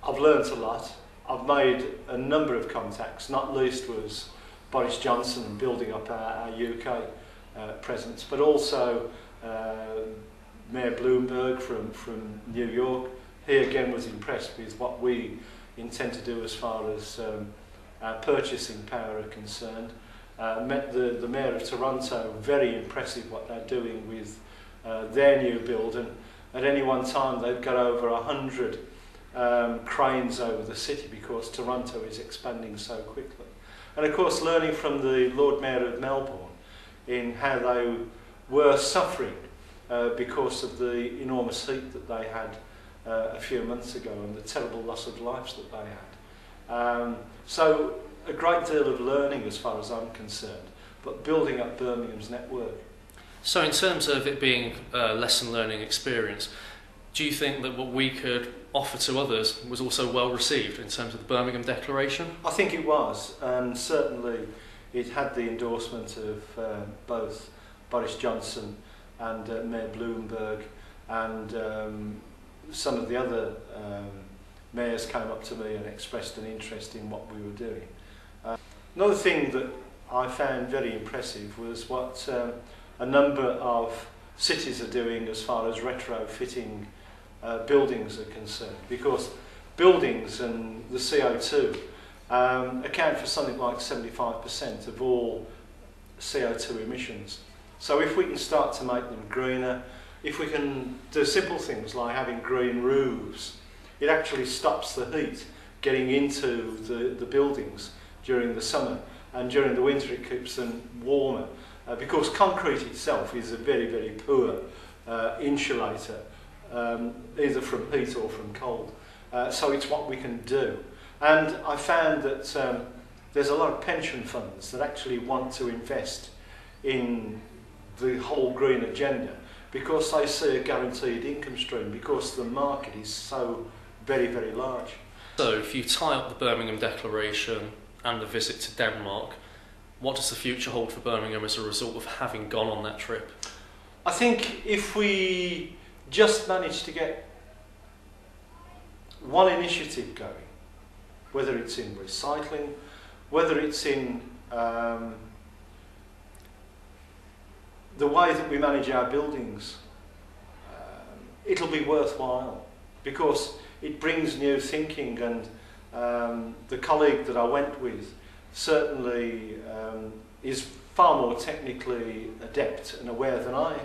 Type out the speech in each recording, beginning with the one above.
I've learnt a lot. I've made a number of contacts, not least was Boris Johnson and building up our UK presence, but also Mayor Bloomberg from New York. He again was impressed with what we intend to do as far as our purchasing power are concerned. Met the Mayor of Toronto, very impressive what they're doing with their new build, and at any one time they've got over 100 cranes over the city because Toronto is expanding so quickly. And of course learning from the Lord Mayor of Melbourne in how they were suffering because of the enormous heat that they had a few months ago and the terrible loss of lives that they had. So a great deal of learning as far as I'm concerned, but building up Birmingham's network. So in terms of it being a lesson learning experience, do you think that what we could offer to others was also well received in terms of the Birmingham Declaration? I think it was, and certainly it had the endorsement of both Boris Johnson and Mayor Bloomberg, and some of the other mayors came up to me and expressed an interest in what we were doing. Another thing that I found very impressive was what a number of cities are doing as far as retrofitting buildings are concerned, because buildings and the CO2 account for something like 75% of all CO2 emissions. So if we can start to make them greener, if we can do simple things like having green roofs, it actually stops the heat getting into the buildings during the summer, and during the winter it keeps them warmer, because concrete itself is a very, very poor insulator, either from heat or from cold. So it's what we can do. And I found that there's a lot of pension funds that actually want to invest in the whole green agenda because they see a guaranteed income stream, because the market is so very, very large. So if you tie up the Birmingham Declaration and the visit to Denmark, what does the future hold for Birmingham as a result of having gone on that trip? I think if we just manage to get one initiative going, whether it's in recycling, whether it's in the way that we manage our buildings, it'll be worthwhile, because it brings new thinking, and the colleague that I went with certainly is far more technically adept and aware than I am.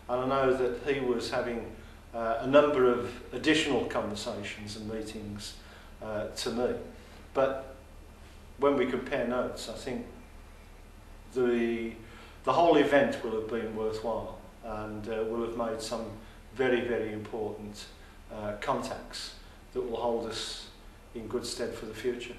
And I know that he was having a number of additional conversations and meetings to me. But when we compare notes, I think the whole event will have been worthwhile, and will have made some very, very important contacts that will hold us in good stead for the future.